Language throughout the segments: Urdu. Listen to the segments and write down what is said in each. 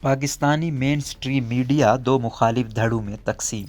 پاکستانی مین سٹریم میڈیا دو مخالف دھڑوں میں تقسیم۔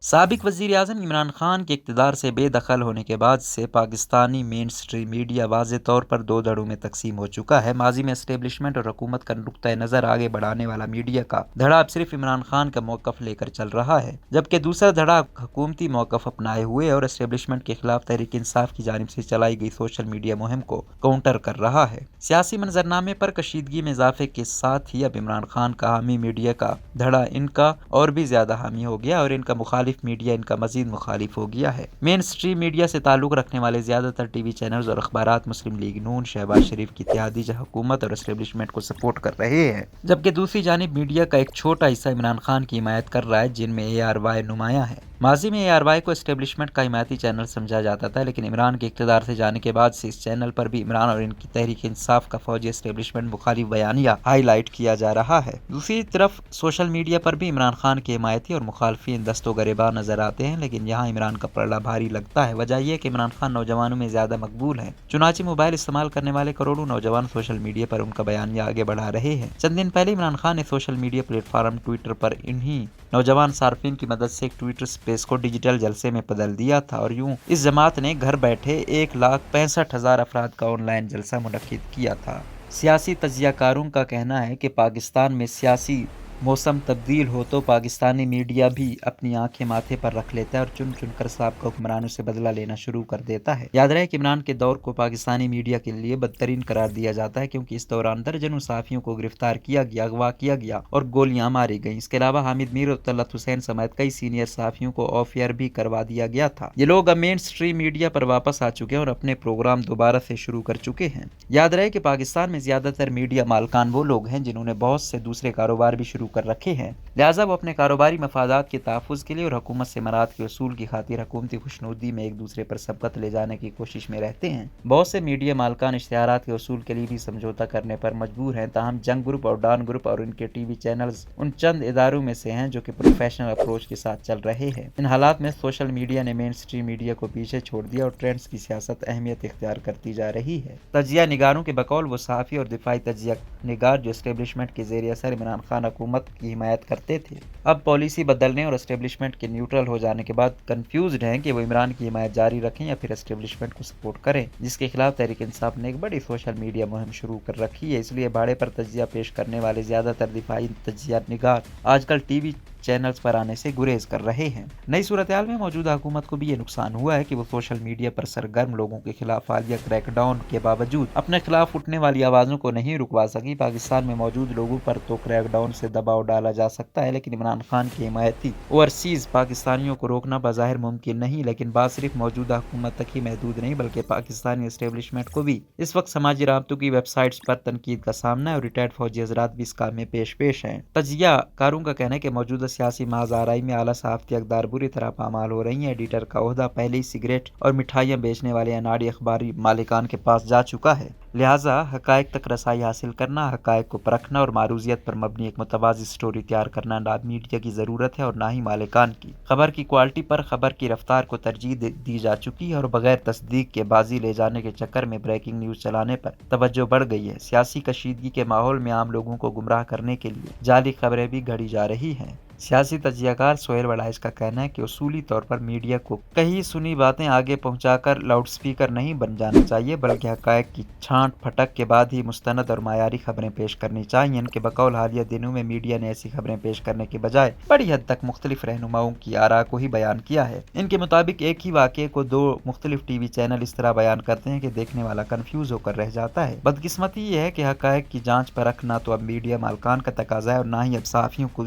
سابق وزیر اعظم عمران خان کے اقتدار سے بے دخل ہونے کے بعد سے پاکستانی مین سٹریم میڈیا واضح طور پر دو دھڑوں میں تقسیم ہو چکا ہے۔ ماضی میں اسٹیبلشمنٹ اور حکومت کا نقطہ نظر آگے بڑھانے والا میڈیا کا دھڑا اب صرف عمران خان کا موقف لے کر چل رہا ہے، جبکہ دوسرا دھڑا حکومتی موقف اپنائے ہوئے اور اسٹیبلشمنٹ کے خلاف تحریک انصاف کی جانب سے چلائی گئی سوشل میڈیا مہم کو کاؤنٹر کر رہا ہے۔ سیاسی منظرنامے پر کشیدگی میں اضافے کے ساتھ ہی اب عمران خان کا حامی میڈیا کا دھڑا ان کا اور بھی زیادہ حامی ہو گیا اور ان کا مخالف میڈیا ان کا مزید مخالف ہو گیا ہے۔ مین سٹریم میڈیا سے تعلق رکھنے والے زیادہ تر ٹی وی چینلز اور اخبارات مسلم لیگ نون، شہباز شریف کی اتحادی حکومت اور اسٹیبلشمنٹ کو سپورٹ کر رہے ہیں، جبکہ دوسری جانب میڈیا کا ایک چھوٹا حصہ عمران خان کی حمایت کر رہا ہے، جن میں اے آر وائی نمایاں ہے۔ ماضی میں اے آر وائی کو اسٹیبلشمنٹ کا حمایتی چینل سمجھا جاتا تھا، لیکن عمران کے اقتدار سے جانے کے بعد سے اس چینل پر بھی عمران اور ان کی تحریک انصاف کا فوجی اسٹیبلشمنٹ مخالف بیانیہ ہائی لائٹ کیا جا رہا ہے۔ دوسری طرف سوشل میڈیا پر بھی عمران خان کے حمایتی اور مخالفین دست و گریباں نظر آتے ہیں، لیکن یہاں عمران کا پلڑا بھاری لگتا ہے۔ وجہ یہ ہے کہ عمران خان نوجوانوں میں زیادہ مقبول ہیں، چنانچہ موبائل استعمال کرنے والے کروڑوں نوجوان سوشل میڈیا پر ان کا بیانیہ آگے بڑھا رہے ہیں۔ چند دن پہلے عمران خان نے social media platform Twitter پر انہی نوجوان صارفین کی مدد سے ایک ٹویٹر اسپیس کو ڈیجیٹل جلسے میں بدل دیا تھا اور یوں اس جماعت نے گھر بیٹھے 1,65,000 افراد کا آن لائن جلسہ منعقد کیا تھا۔ سیاسی تجزیہ کاروں کا کہنا ہے کہ پاکستان میں سیاسی موسم تبدیل ہو تو پاکستانی میڈیا بھی اپنی آنکھیں ماتھے پر رکھ لیتا ہے اور چن چن کر سابقہ حکمرانوں سے بدلہ لینا شروع کر دیتا ہے۔ یاد رہے کہ عمران کے دور کو پاکستانی میڈیا کے لیے بدترین قرار دیا جاتا ہے، کیونکہ اس دوران درجنوں صحافیوں کو گرفتار کیا گیا، اغوا کیا گیا اور گولیاں ماری گئیں۔ اس کے علاوہ حامد میر اور طلعت حسین سمیت کئی سینئر صحافیوں کو آف ایئر بھی کروا دیا گیا تھا۔ یہ لوگ اب مین سٹریم میڈیا پر واپس آ چکے ہیں اور اپنے پروگرام دوبارہ سے شروع کر چکے ہیں۔ یاد رہے کہ پاکستان میں زیادہ تر میڈیا مالکان وہ لوگ ہیں جنہوں نے بہت سے دوسرے کاروبار بھی شروع کر رکھے ہیں، لہٰذا وہ اپنے کاروباری مفادات کے تحفظ کے لیے اور حکومت سے مراد کے اصول کی خاطر حکومتی خوشنودی میں ایک دوسرے پر سبقت لے جانے کی کوشش میں رہتے ہیں۔ بہت سے میڈیا مالکان اشتہارات کے اصول کے لیے بھی سمجھوتہ کرنے پر مجبور ہیں، تاہم جنگ گروپ اور ڈان گروپ اور ان کے ٹی وی چینلز ان چند اداروں میں سے ہیں جو کہ پروفیشنل اپروچ کے ساتھ چل رہے ہیں۔ ان حالات میں سوشل میڈیا نے مین سٹریم میڈیا کو پیچھے چھوڑ دیا اور ٹرینڈز کی سیاست اہمیت اختیار کرتی جا رہی ہے۔ تجزیہ نگاروں کے بقول وہ صحافی اور دفاعی تجزیہ نگار جو اسٹیبلشمنٹ کے زیر اثر عمران خان حکومت کی حمایت کرتے تھے، اب پالیسی بدلنے اور اسٹیبلشمنٹ کے نیوٹرل ہو جانے کے بعد کنفیوزڈ ہیں کہ وہ عمران کی حمایت جاری رکھیں یا پھر اسٹیبلشمنٹ کو سپورٹ کریں، جس کے خلاف تحریک انصاف نے ایک بڑی سوشل میڈیا مہم شروع کر رکھی ہے۔ اس لیے بھاڑے پر تجزیہ پیش کرنے والے زیادہ تر دفاعی تجزیہ نگار آج کل ٹی وی چینلز پر آنے سے گریز کر رہے ہیں۔ نئی صورتحال میں موجودہ حکومت کو بھی یہ نقصان ہوا ہے کہ وہ سوشل میڈیا پر سرگرم لوگوں کے خلاف حالیہ کریک ڈاؤن کے باوجود اپنے خلاف اٹھنے والی آوازوں کو نہیں رکوا سکی۔ پاکستان میں موجود لوگوں پر تو کریک ڈاؤن سے دباؤ ڈالا جا سکتا ہے، لیکن عمران خان کے حمایتی اوورسیز پاکستانیوں کو روکنا بظاہر ممکن نہیں، لیکن بات صرف موجودہ حکومت تک ہی محدود نہیں بلکہ پاکستانی اسٹیبلشمنٹ کو بھی اس وقت سماجی رابطوں کی ویب سائٹس پر تنقید کا سامنا ہے اور ریٹائرڈ فوجی حضرات بھی اس کام میں پیش ہیں۔ تجزیہ کاروں کا کہنا ہے کہ موجودہ سیاسی محاذ آرائی میں اعلیٰ صحافتی اقدار بری طرح پامال ہو رہی ہیں۔ ایڈیٹر کا عہدہ پہلے ہی سگریٹ اور مٹھائیاں بیچنے والے اناڑی اخباری مالکان کے پاس جا چکا ہے، لہٰذا حقائق تک رسائی حاصل کرنا، حقائق کو پرکھنا اور معروضیت پر مبنی ایک متوازی سٹوری تیار کرنا نہ میڈیا کی ضرورت ہے اور نہ ہی مالکان کی۔ خبر کی کوالٹی پر خبر کی رفتار کو ترجیح دی جا چکی ہے اور بغیر تصدیق کے بازی لے جانے کے چکر میں بریکنگ نیوز چلانے پر توجہ بڑھ گئی ہے۔ سیاسی کشیدگی کے ماحول میں عام لوگوں کو گمراہ کرنے کے لیے جعلی خبریں بھی گھڑی جا رہی ہیں۔ سیاسی تجزیہ کار سہیل وڑائچ کا کہنا ہے کہ اصولی طور پر میڈیا کو کہی سنی باتیں آگے پہنچا کر لاؤڈ سپیکر نہیں بن جانا چاہیے، بلکہ حقائق کی چھانٹ پھٹک کے بعد ہی مستند اور معیاری خبریں پیش کرنی چاہیے۔ ان کے بقول حالیہ دنوں میں میڈیا نے ایسی خبریں پیش کرنے کے بجائے بڑی حد تک مختلف رہنماؤں کی آراء کو ہی بیان کیا ہے۔ ان کے مطابق ایک ہی واقعے کو دو مختلف ٹی وی چینل اس طرح بیان کرتے ہیں کہ دیکھنے والا کنفیوز ہو کر رہ جاتا ہے۔ بدقسمتی یہ ہے کہ حقائق کی جانچ پرکھ نہ تو اب میڈیا مالکان کا تقاضا ہے اور نہ ہی اب صحافیوں کو